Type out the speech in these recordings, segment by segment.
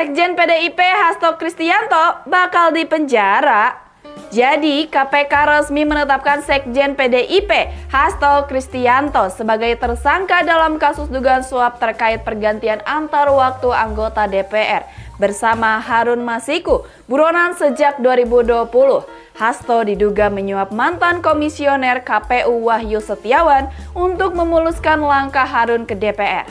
Sekjen PDIP Hasto Kristianto bakal dipenjara. Jadi, KPK resmi menetapkan Sekjen PDIP Hasto Kristianto sebagai tersangka dalam kasus dugaan suap terkait pergantian antar waktu anggota DPR bersama Harun Masiku buronan sejak 2020. Hasto diduga menyuap mantan komisioner KPU Wahyu Setiawan untuk memuluskan langkah Harun ke DPR.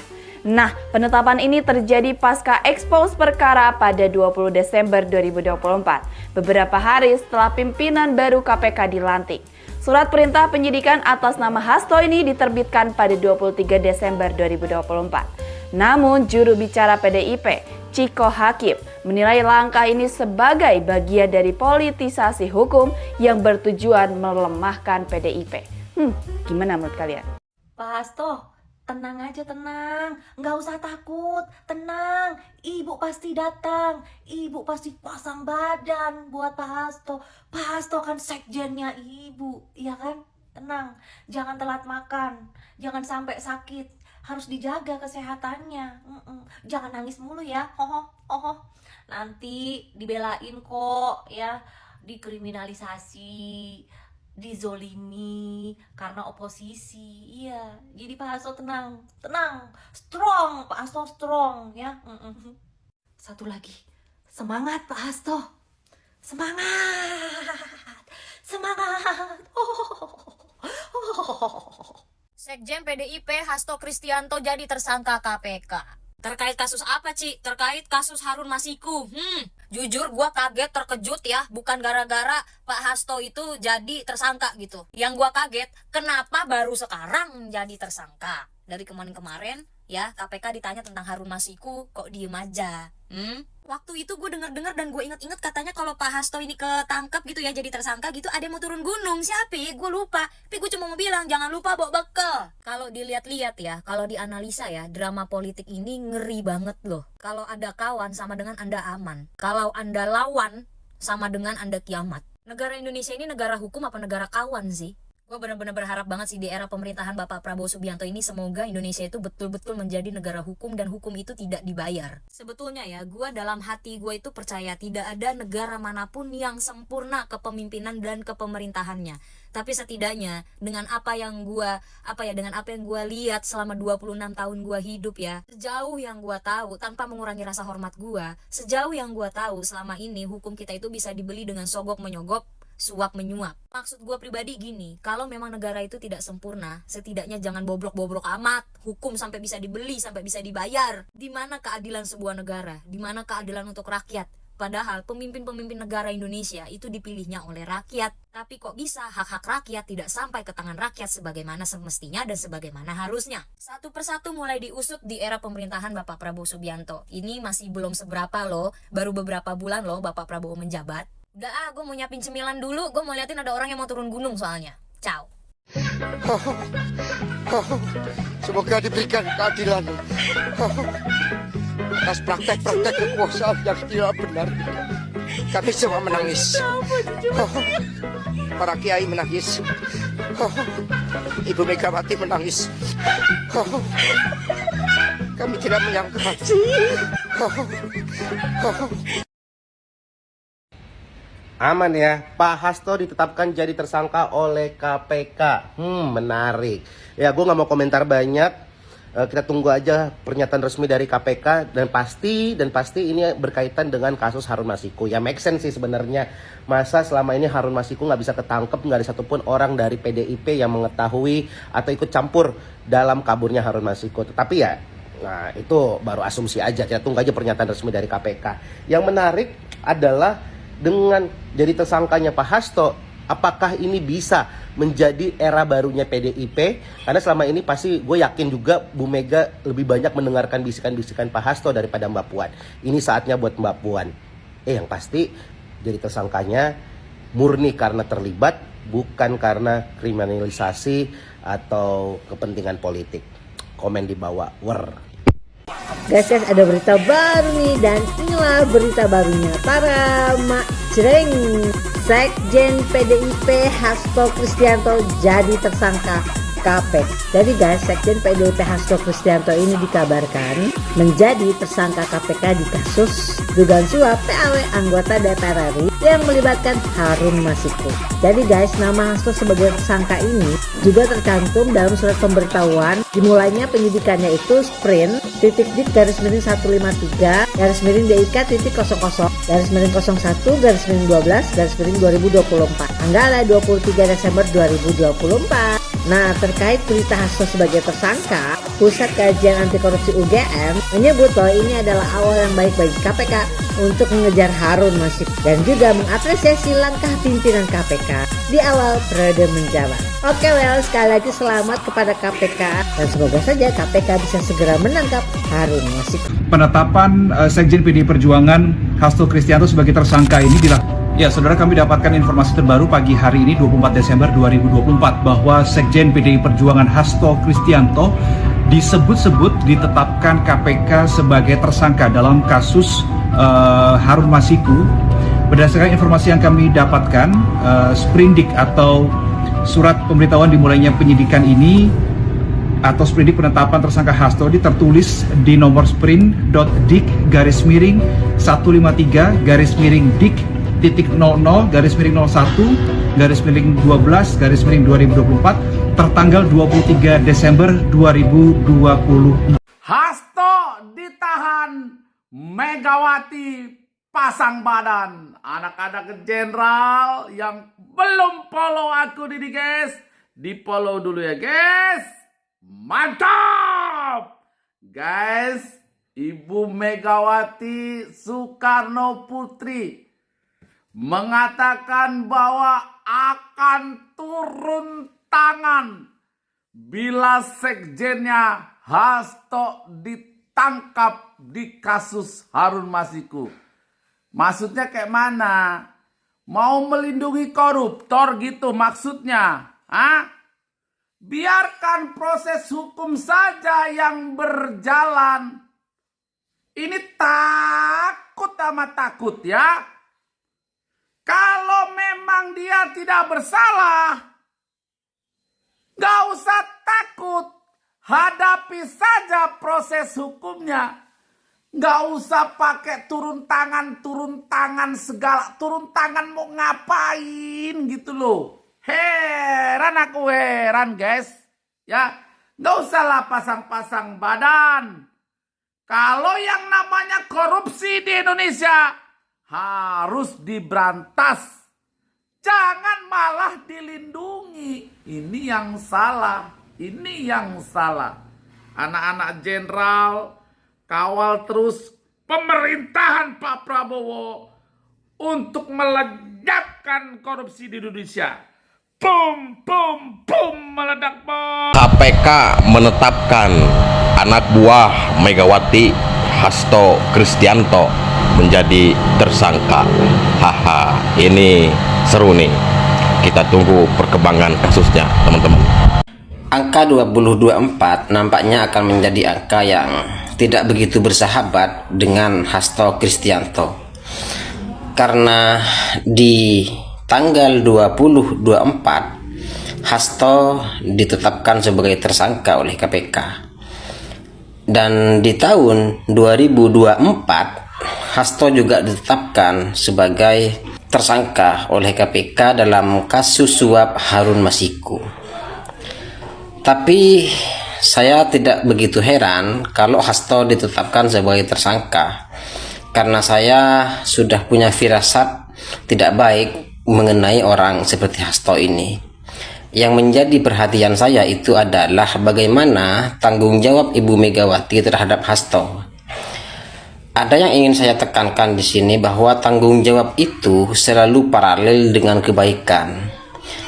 Nah, penetapan ini terjadi pasca ekspos perkara pada 20 Desember 2024, beberapa hari setelah pimpinan baru KPK dilantik. Surat perintah penyidikan atas nama Hasto ini diterbitkan pada 23 Desember 2024. Namun, juru bicara PDIP, Ciko Hakim, menilai langkah ini sebagai bagian dari politisasi hukum yang bertujuan melemahkan PDIP. Gimana menurut kalian? Pak Hasto, tenang aja, tenang, nggak usah takut, tenang, ibu pasti datang, ibu pasti pasang badan buat Pak Hasto. Pak Hasto kan sekjennya ibu, iya kan? Tenang, jangan telat makan, jangan sampai sakit, harus dijaga kesehatannya. Jangan nangis mulu ya, nanti dibelain kok ya, dikriminalisasi, dizolimi karena oposisi. Iya, jadi Pak Hasto tenang, strong, Pak Hasto strong ya. Satu lagi, semangat Pak Hasto, semangat. Sekjen PDIP Hasto Kristianto jadi tersangka KPK. Terkait kasus apa, Ci? Terkait kasus Harun Masiku. Jujur gue kaget, terkejut ya. Bukan gara-gara Pak Hasto itu jadi tersangka gitu. Yang gue kaget, kenapa baru sekarang jadi tersangka? Dari kemarin-kemarin ya, KPK ditanya tentang Harun Masiku, kok diem aja? Waktu itu gue dengar dan gue inget-inget katanya kalau Pak Hasto ini ketangkep gitu ya, jadi tersangka gitu, ada yang mau turun gunung. Siapa ya? Gue lupa. Tapi gue cuma mau bilang jangan lupa bawa bekal. Kalau dilihat-lihat ya, kalau dianalisa ya, drama politik ini ngeri banget loh. Kalau ada kawan sama dengan Anda aman. Kalau Anda lawan sama dengan Anda kiamat. Negara Indonesia ini negara hukum apa negara kawan sih? Gue benar-benar berharap banget sih di era pemerintahan Bapak Prabowo Subianto ini semoga Indonesia itu betul-betul menjadi negara hukum dan hukum itu tidak dibayar. Sebetulnya ya, gue dalam hati gue itu percaya tidak ada negara manapun yang sempurna kepemimpinan dan kepemerintahannya. Tapi setidaknya dengan apa yang gue lihat selama 26 tahun gue hidup ya, sejauh yang gue tahu tanpa mengurangi rasa hormat gue, sejauh yang gue tahu selama ini hukum kita itu bisa dibeli dengan sogok menyogok, suap menyuap. Maksud gue pribadi gini, kalau memang negara itu tidak sempurna, setidaknya jangan bobrok-bobrok amat. Hukum sampai bisa dibeli, sampai bisa dibayar. Di mana keadilan sebuah negara? Di mana keadilan untuk rakyat? Padahal pemimpin-pemimpin negara Indonesia itu dipilihnya oleh rakyat. Tapi kok bisa hak-hak rakyat tidak sampai ke tangan rakyat sebagaimana semestinya dan sebagaimana harusnya? Satu persatu mulai diusut di era pemerintahan Bapak Prabowo Subianto. Ini masih belum seberapa loh, baru beberapa bulan loh Bapak Prabowo menjabat. Udah gue mau nyiapin cemilan dulu, gue mau liatin ada orang yang mau turun gunung soalnya. Ciao. Semoga diberikan keadilan atas praktek-praktek kekuasaan yang tidak benar. Kami semua menangis. Para kiai menangis. Ibu Megawati menangis. Kami tidak menyangka. Aman ya, Pak Hasto ditetapkan jadi tersangka oleh KPK. Menarik. Ya, gue nggak mau komentar banyak. Kita tunggu aja pernyataan resmi dari KPK dan pasti ini berkaitan dengan kasus Harun Masiku. Ya make sense sih sebenarnya. Masa selama ini Harun Masiku nggak bisa ketangkep, nggak ada satupun orang dari PDIP yang mengetahui atau ikut campur dalam kaburnya Harun Masiku. Tetapi ya, nah itu baru asumsi aja. Kita tunggu aja pernyataan resmi dari KPK. Yang menarik adalah dengan jadi tersangkanya Pak Hasto, apakah ini bisa menjadi era barunya PDIP? Karena selama ini pasti gue yakin juga Bu Mega lebih banyak mendengarkan bisikan-bisikan Pak Hasto daripada Mbak Puan. Ini saatnya buat Mbak Puan. Yang pasti jadi tersangkanya murni karena terlibat, bukan karena kriminalisasi atau kepentingan politik. Komen di bawah. Guys, ada berita baru nih dan inilah berita barunya para mak jreng. Sekjen PDIP Hasto Kristianto jadi tersangka KPK. Jadi guys, Sekjen PDIP Hasto Kristianto ini dikabarkan menjadi tersangka KPK di kasus dugaan suap PAW anggota DPR RI yang melibatkan Harun Masiku. Jadi guys, nama Hasto sebagai tersangka ini juga tercantum dalam surat pemberitahuan dimulainya penyidikannya itu sprint /dik-00/01/12/01/2024 tanggal 23 Desember 2024. Nah, terkait berita Hasto sebagai tersangka, Pusat Kajian Anti Korupsi UGM menyebut bahwa ini adalah awal yang baik bagi KPK untuk mengejar Harun Masiku dan juga mengapresiasi langkah pimpinan KPK di awal periode menjabat. Oke, sekali lagi selamat kepada KPK dan semoga saja KPK bisa segera menangkap Harun Masiku. Penetapan Sekjen PDI Perjuangan Hasto Kristianto sebagai tersangka ini dilakukan. Ya, saudara, kami dapatkan informasi terbaru pagi hari ini 24 Desember 2024 bahwa Sekjen PDI Perjuangan Hasto Kristianto disebut-sebut ditetapkan KPK sebagai tersangka dalam kasus Harun Masiku. Berdasarkan informasi yang kami dapatkan, sprindik atau surat pemberitahuan dimulainya penyidikan ini atau sprindik penetapan tersangka Hasto tertulis di nomor sprint.dik-miring-153-00/01/12/2024 tertanggal 23 Desember 2020. Hasto ditahan, Megawati pasang badan. Anak-anak jenderal yang belum follow aku ini guys, di follow dulu ya guys. Mantap guys. Ibu Megawati Soekarno Putri mengatakan bahwa akan turun tangan bila sekjennya Hasto ditangkap di kasus Harun Masiku. Maksudnya kayak mana? Mau melindungi koruptor gitu maksudnya? Biarkan proses hukum saja yang berjalan. Ini takut sama takut ya. Kalau memang dia tidak bersalah, gak usah takut. Hadapi saja proses hukumnya. Gak usah pakai turun tangan segala. Turun tangan mau ngapain gitu loh. Aku heran guys. Ya, gak usahlah pasang-pasang badan. Kalau yang namanya korupsi di Indonesia harus diberantas. Jangan malah dilindungi. Ini yang salah. Ini yang salah. Anak-anak jenderal kawal terus pemerintahan Pak Prabowo untuk melenyapkan korupsi di Indonesia. Bum, bum, bum, meledak bom. KPK menetapkan anak buah Megawati Hasto Kristianto menjadi tersangka. Haha, ini seru nih. Kita tunggu perkembangan kasusnya, teman-teman. Angka 2024 nampaknya akan menjadi angka yang tidak begitu bersahabat dengan Hasto Kristianto. Karena di tanggal 2024 Hasto ditetapkan sebagai tersangka oleh KPK. Dan di tahun 2024 Hasto juga ditetapkan sebagai tersangka oleh KPK dalam kasus suap Harun Masiku. Tapi saya tidak begitu heran kalau Hasto ditetapkan sebagai tersangka, karena saya sudah punya firasat tidak baik mengenai orang seperti Hasto ini. Yang menjadi perhatian saya itu adalah bagaimana tanggung jawab Ibu Megawati terhadap Hasto. Ada yang ingin saya tekankan di sini bahwa tanggung jawab itu selalu paralel dengan kebaikan.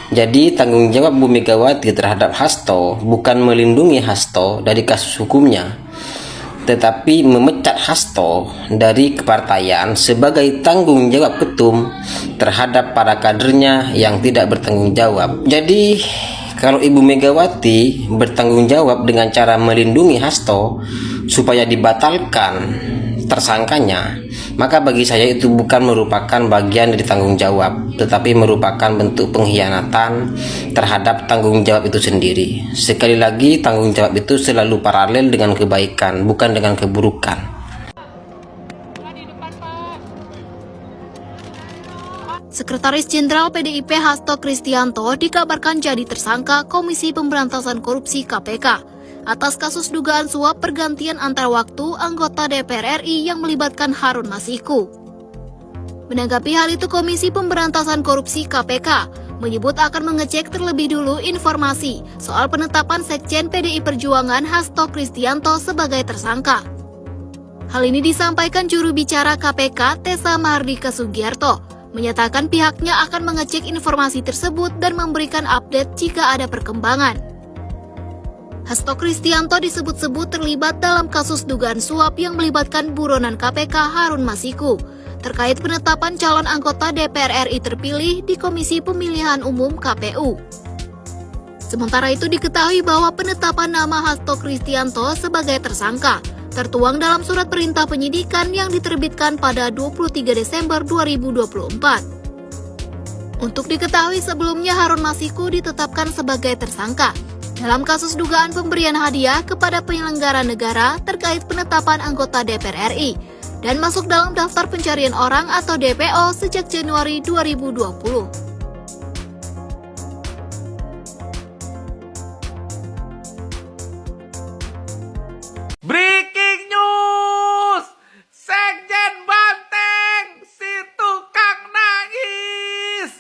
Jadi tanggung jawab Bu Megawati terhadap Hasto bukan melindungi Hasto dari kasus hukumnya, tetapi memecat Hasto dari kepartaian sebagai tanggung jawab ketum terhadap para kadernya yang tidak bertanggung jawab. Jadi kalau Ibu Megawati bertanggung jawab dengan cara melindungi Hasto supaya dibatalkan tersangkanya, maka bagi saya itu bukan merupakan bagian dari tanggung jawab, tetapi merupakan bentuk pengkhianatan terhadap tanggung jawab itu sendiri. Sekali lagi, tanggung jawab itu selalu paralel dengan kebaikan, bukan dengan keburukan. Sekretaris Jenderal PDIP Hasto Kristianto dikabarkan jadi tersangka Komisi Pemberantasan Korupsi KPK atas kasus dugaan suap pergantian antar waktu anggota DPR RI yang melibatkan Harun Masiku. Menanggapi hal itu, Komisi Pemberantasan Korupsi KPK menyebut akan mengecek terlebih dulu informasi soal penetapan Sekjen PDI Perjuangan Hasto Kristianto sebagai tersangka. Hal ini disampaikan juru bicara KPK Tessa Mahardika Sugiarto, menyatakan pihaknya akan mengecek informasi tersebut dan memberikan update jika ada perkembangan. Hasto Kristianto disebut-sebut terlibat dalam kasus dugaan suap yang melibatkan buronan KPK Harun Masiku terkait penetapan calon anggota DPR RI terpilih di Komisi Pemilihan Umum KPU. Sementara itu diketahui bahwa penetapan nama Hasto Kristianto sebagai tersangka tertuang dalam surat perintah penyidikan yang diterbitkan pada 23 Desember 2024. Untuk diketahui, sebelumnya Harun Masiku ditetapkan sebagai tersangka dalam kasus dugaan pemberian hadiah kepada penyelenggara negara terkait penetapan anggota DPR RI dan masuk dalam daftar pencarian orang atau DPO sejak Januari 2020. Breaking news! Sekjen Banteng, si tukang nangis,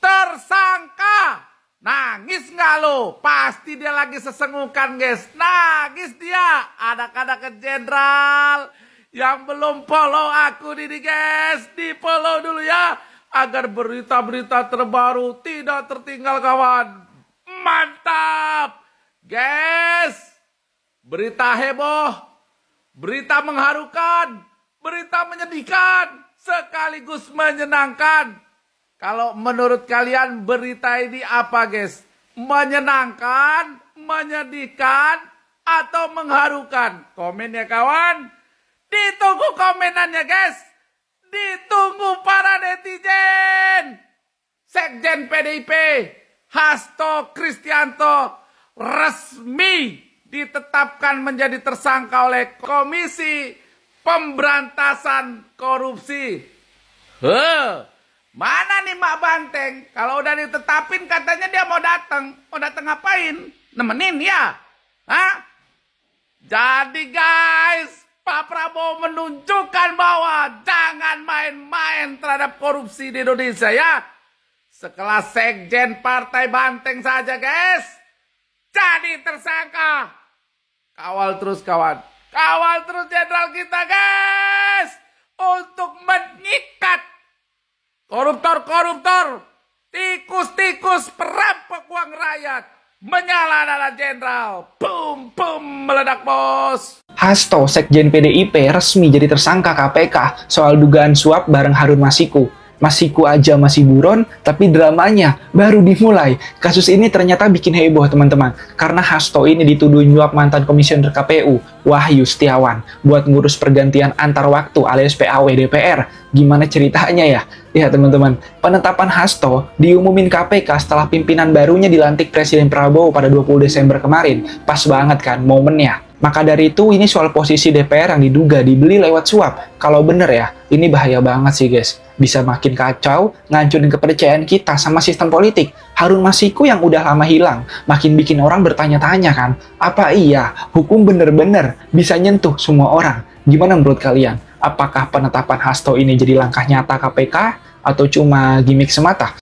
tersangka. Nangis nggak lo? Pasti dia lagi sesengukan, guys. Nangis dia. Anak-anak jenderal yang belum follow aku ini, guys, di follow dulu ya, agar berita-berita terbaru tidak tertinggal, kawan. Mantap, guys. Berita heboh, berita mengharukan, berita menyedihkan, sekaligus menyenangkan. Kalau menurut kalian berita ini apa, guys? Menyenangkan, menyedihkan, atau mengharukan? Komen ya, kawan. Ditunggu komenannya, guys. Ditunggu para netizen. Sekjen PDIP Hasto Kristianto resmi ditetapkan menjadi tersangka oleh Komisi Pemberantasan Korupsi. Mana nih Mak Banteng? Kalau udah ditetapin katanya dia mau datang. Mau datang ngapain? Nemenin ya? Hah? Jadi guys, Pak Prabowo menunjukkan bahwa jangan main-main terhadap korupsi di Indonesia ya. Sekelas Sekjen Partai Banteng saja, guys, jadi tersangka. Kawal terus, kawan. Kawal terus jenderal kita, guys, untuk menyikat koruptor-koruptor, tikus-tikus perampok uang rakyat, menyala-nyala jenderal. Boom, boom, meledak, bos. Hasto, Sekjen PDIP, resmi jadi tersangka KPK soal dugaan suap bareng Harun Masiku. Masiku aja masih buron, tapi dramanya baru dimulai. Kasus ini ternyata bikin heboh, teman-teman, karena Hasto ini dituduh nyuap mantan komisioner KPU, Wahyu Setiawan, buat ngurus pergantian antar waktu alias PAW DPR. Gimana ceritanya ya? Ya, teman-teman, penetapan Hasto diumumin KPK setelah pimpinan barunya dilantik Presiden Prabowo pada 20 Desember kemarin. Pas banget kan momennya. Maka dari itu, ini soal posisi DPR yang diduga dibeli lewat suap. Kalau bener ya, ini bahaya banget sih, guys. Bisa makin kacau, ngancurin kepercayaan kita sama sistem politik. Harun Masiku yang udah lama hilang, makin bikin orang bertanya-tanya kan, apa iya hukum bener-bener bisa nyentuh semua orang? Gimana menurut kalian? Apakah penetapan Hasto ini jadi langkah nyata KPK atau cuma gimmick semata?